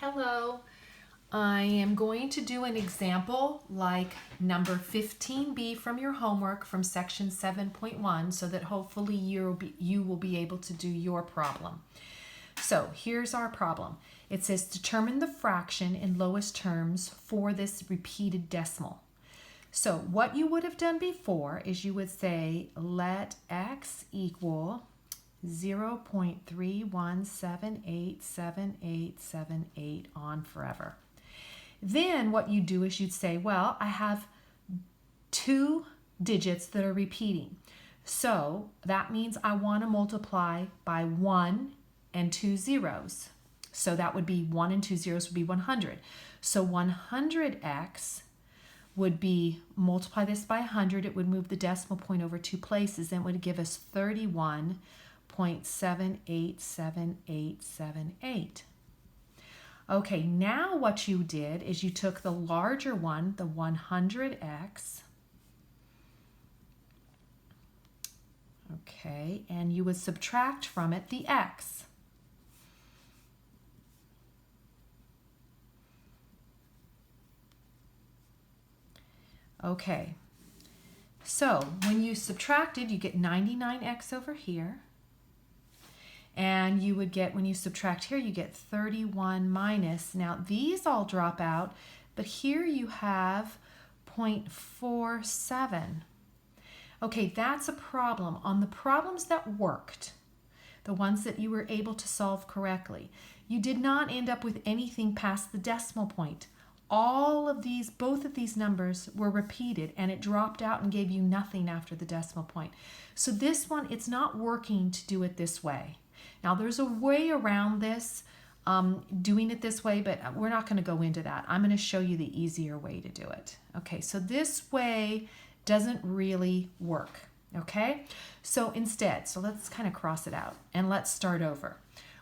Hello. I am going to do an example like number 15B from your homework from section 7.1 so that hopefully you will be able to do your problem. So here's our problem. It says determine the fraction in lowest terms for this repeated decimal. So what you would have done before is you would say let x equal 0.31787878 on forever. Then what you do is you'd say, well, I have two digits that are repeating. So that means I want to multiply by 1 and 2 zeros. So that would be 1 and 2 zeros would be 100. So 100x would be, multiply this by 100, it would move the decimal point over 2 places, and it would give us 31.787878. Okay, now what you did is you took the larger one, the 100x, okay, and you would subtract from it the x. Okay, so when you subtracted, you get 99x over here. And you would get, when you subtract here, you get 31 minus. Now, these all drop out, but here you have 0.47. Okay, that's a problem. On the problems that worked, the ones that you were able to solve correctly, you did not end up with anything past the decimal point. All of these, both of these numbers were repeated, and it dropped out and gave you nothing after the decimal point. So this one, it's not working to do it this way. Now, there's a way around this, doing it this way, but we're not going to go into that. I'm going to show you the easier way to do it. Okay, so this way doesn't really work, okay? So instead, so let's kind of cross it out, and let's start over.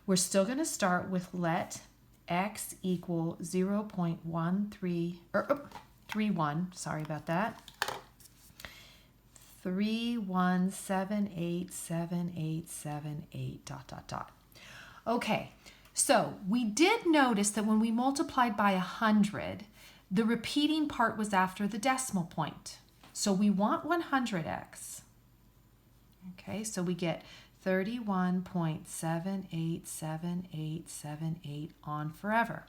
We're still going to start with let x equal 0.31, sorry about that, 31787878 ... Okay, so we did notice that when we multiplied by 100, the repeating part was after the decimal point. So we want 100x. Okay, so we get 31.787878 on forever.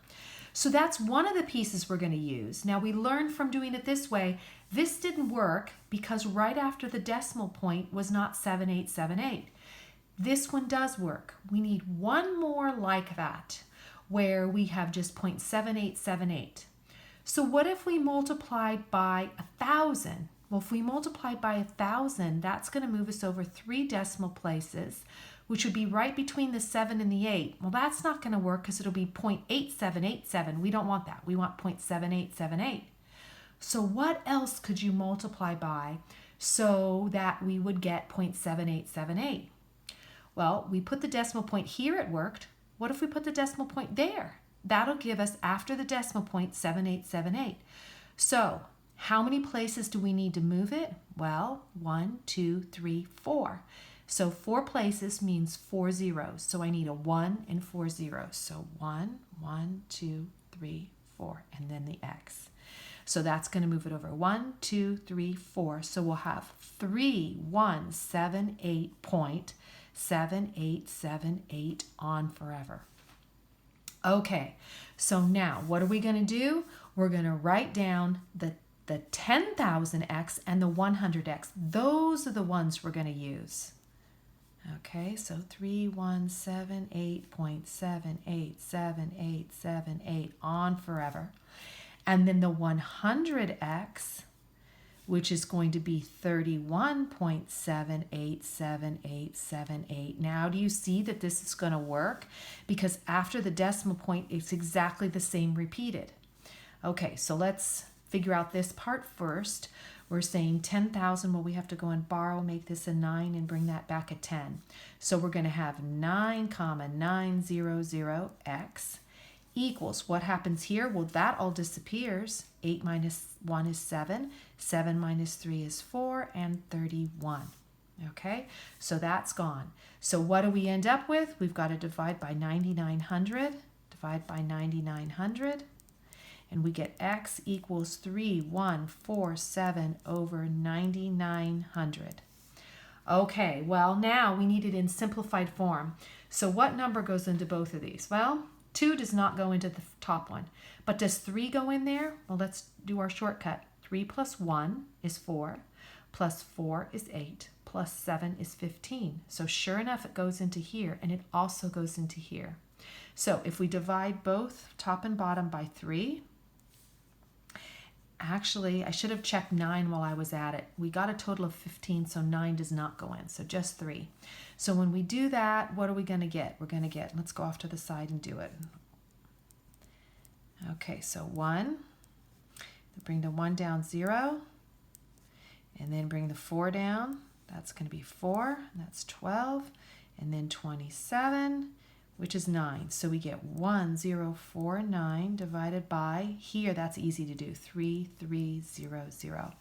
So that's one of the pieces we're going to use. Now we learned from doing it this way, this didn't work because right after the decimal point was not 7878. This one does work. We need one more like that where we have just 0.7878. So what if we multiplied by 1,000? Well, if we multiplied by 1,000, that's going to move us over 3 decimal places, which would be right between the 7 and the 8. Well, that's not going to work because it'll be 0.8787. We don't want that. We want 0.7878. So what else could you multiply by so that we would get 0.7878? Well, we put the decimal point here, it worked. What if we put the decimal point there? That'll give us, after the decimal point, 7878. So how many places do we need to move it? Well, 1, 2, 3, 4. So 4 places means 4 zeros. So I need a 1 and 4 zeros. So 1, 1, 2, 3, 4, and then the x. So that's going to move it over 1, 2, 3, 4. So we'll have 3178.7878 on forever. Okay, so now what are we going to do? We're going to write down the 10,000x and the 100x. Those are the ones we're going to use. Okay, so 3178.787878 on forever. And then the 100x, which is going to be 31.787878. Now, do you see that this is going to work? Because after the decimal point, it's exactly the same repeated. Okay, so let's figure out this part first. We're saying 10,000. Well, we have to go and borrow, make this a 9, and bring that back a 10. So we're going to have 9,900x equals, what happens here? Well, that all disappears. 8 minus 1 is 7. 7 minus 3 is 4, and 31. Okay, so that's gone. So what do we end up with? We've got to divide by 9,900. divide by 9,900. And we get x equals 3147 over 9,900. Okay, well now we need it in simplified form. So what number goes into both of these? Well, 2 does not go into the top one. But does 3 go in there? Well, let's do our shortcut. 3 plus 1 is 4, plus 4 is 8, plus 7 is 15. So sure enough, it goes into here, and it also goes into here. So if we divide both top and bottom by 3, actually, I should have checked 9 while I was at it. We got a total of 15, so 9 does not go in, so just 3. So when we do that, what are we going to get? We're going to get, let's go off to the side and do it. Okay, so 1, bring the 1 down, 0, and then bring the 4 down. That's going to be 4, that's 12, and then 27, which is 9. So we get 1049 divided by, here that's easy to do, 3300.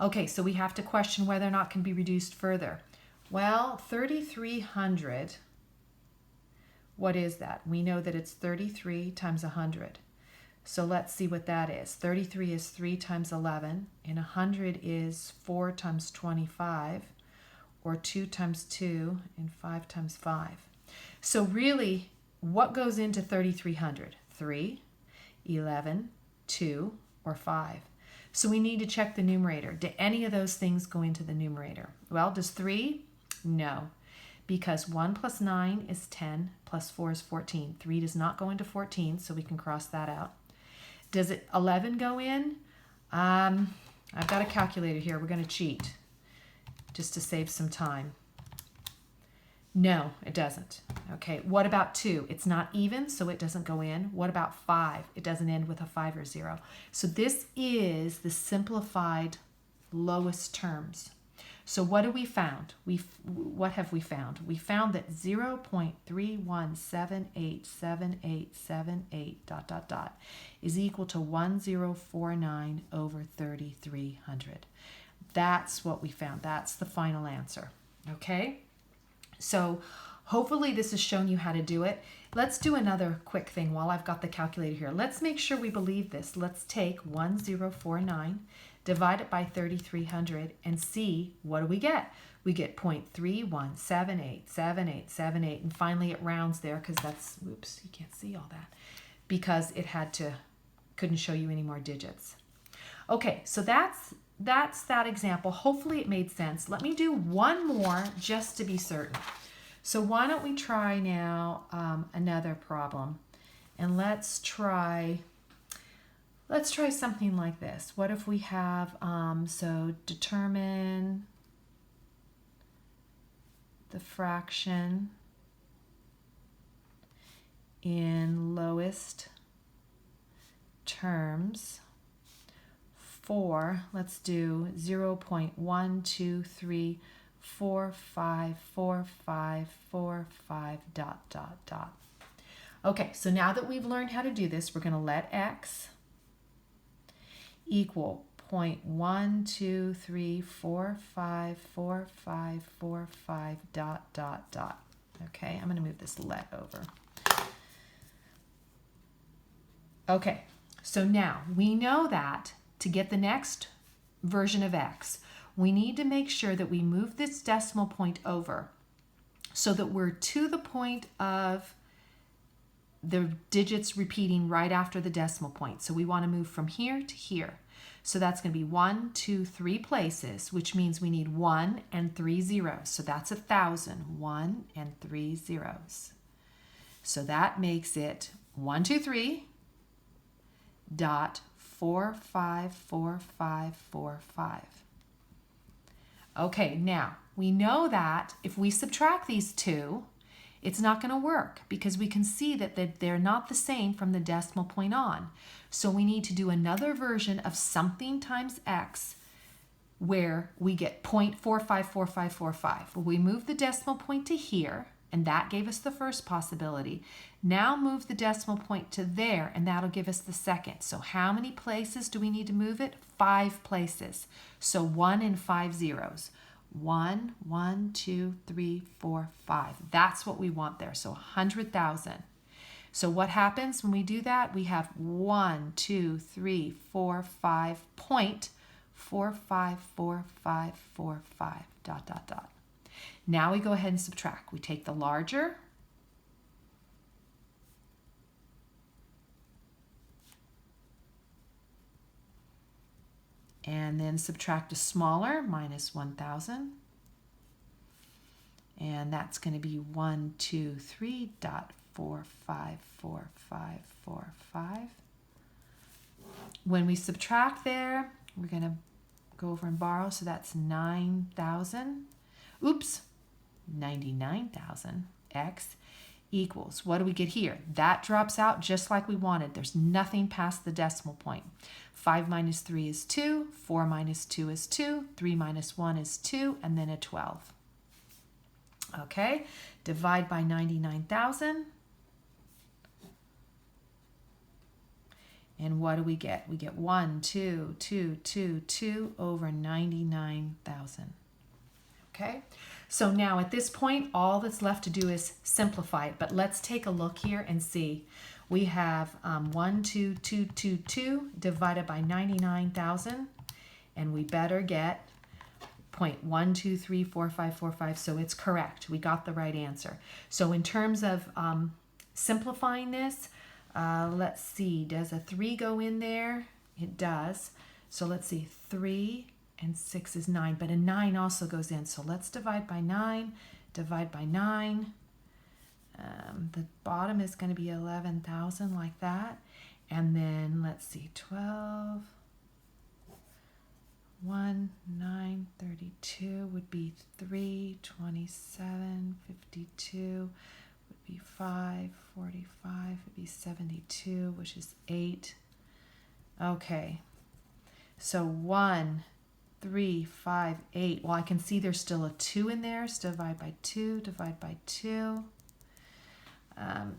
Okay, so we have to question whether or not it can be reduced further. Well, 3300, what is that? We know that it's 33 times 100. So let's see what that is. 33 is 3 times 11, and 100 is 4 times 25, or 2 times 2, and 5 times 5. So really, what goes into 3,300? 3, 11, 2, or 5. So we need to check the numerator. Do any of those things go into the numerator? Well, does 3? No, because 1 plus 9 is 10, plus 4 is 14. 3 does not go into 14, so we can cross that out. Does 11 go in? I've got a calculator here. We're going to cheat just to save some time. No, it doesn't. Okay, what about 2? It's not even, so it doesn't go in. What about 5? It doesn't end with a 5 or 0. So this is the simplified lowest terms. So what have we found? What have we found? We found that 0.31787878 ... is equal to 1049 over 3,300. That's what we found. That's the final answer. Okay? So hopefully this has shown you how to do it. Let's do another quick thing while I've got the calculator here. Let's make sure we believe this. Let's take 1049, divide it by 3,300, and see what do we get. We get 0.31787878, and finally it rounds there because that's, whoops, you can't see all that, because it couldn't show you any more digits. Okay, so that's that example. Hopefully it made sense. Let me do one more just to be certain. So why don't we try now another problem, and let's try something like this. What if we have, so determine the fraction in lowest terms for, let's do 0.123454545 ... Okay, so now that we've learned how to do this, we're going to let x equal 0.123454545 ... Okay, I'm going to move this let over. Okay, so now we know that to get the next version of x, we need to make sure that we move this decimal point over so that we're to the point of the digits repeating right after the decimal point. So we want to move from here to here. So that's going to be 1, 2, 3 places, which means we need 1 and 3 zeros. So that's 1,000. 1 and 3 zeros. So that makes it 123 dot 454545. Okay, now we know that if we subtract these two, it's not going to work because we can see that they're not the same from the decimal point on. So we need to do another version of something times x where we get 0.454545. Well, we move the decimal point to here, and that gave us the first possibility. Now move the decimal point to there, and that'll give us the second. So how many places do we need to move it? 5 places. So 1 and 5 zeros. 1, 1, 2, 3, 4, 5. That's what we want there. So 100,000. So what happens when we do that? We have 1, 2, 3, 4, 5 point 4, 5, 4, 5, 4, 5, dot, dot, dot. Now we go ahead and subtract. We take the larger, and then subtract a smaller, minus 1,000. And that's going to be 1, 2, 3, dot, 4, 5, 4, 5, 4, 5. When we subtract there, we're going to go over and borrow, so that's 9,000. Oops, 99,000. X equals, what do we get here? That drops out just like we wanted. There's nothing past the decimal point. 5 minus 3 is 2, 4 minus 2 is 2, 3 minus 1 is 2, and then a 12. Okay, divide by 99,000. And what do we get? We get 1, 2, 2, 2, 2 over 99,000. Okay, so now at this point, all that's left to do is simplify it. But let's take a look here and see. We have 1, 2, 2, 2, 2 divided by 99,000. And we better get 0.1234545, so it's correct. We got the right answer. So in terms of simplifying this, let's see, does a 3 go in there? It does. So let's see, 3 and 6 is 9, but a 9 also goes in. So let's divide by 9, divide by 9. The bottom is going to be 11,000 like that. And then let's see, 12, 1, 9, 32 would be 3, 27, 52 would be 5, 45 would be 72, which is 8. Okay, so 1, 3, 5, 8. Well, I can see there's still a 2 in there, so divide by 2, divide by 2.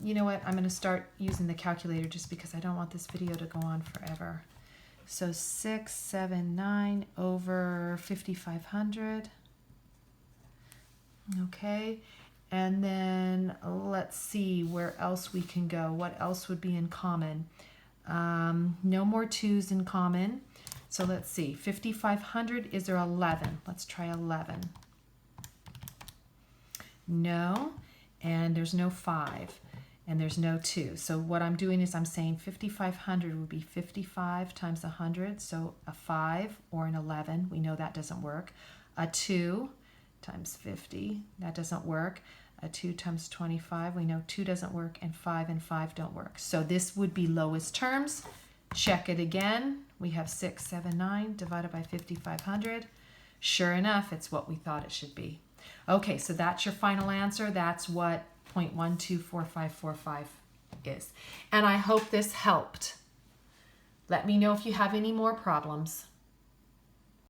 You know what, I'm going to start using the calculator just because I don't want this video to go on forever. So 679 over 5,500. Okay, and then let's see where else we can go. What else would be in common? No more 2's in common. So let's see, 5,500, is there 11? Let's try 11. No, and there's no 5. And there's no 2. So what I'm doing is I'm saying 5,500 would be 55 times 100, so a 5 or an 11. We know that doesn't work. A 2 times 50, that doesn't work. A 2 times 25, we know 2 doesn't work, and 5 don't work. So this would be lowest terms. Check it again. We have 679 divided by 5,500. Sure enough, it's what we thought it should be. Okay, so that's your final answer. That's what 0.124545 is. And I hope this helped. Let me know if you have any more problems.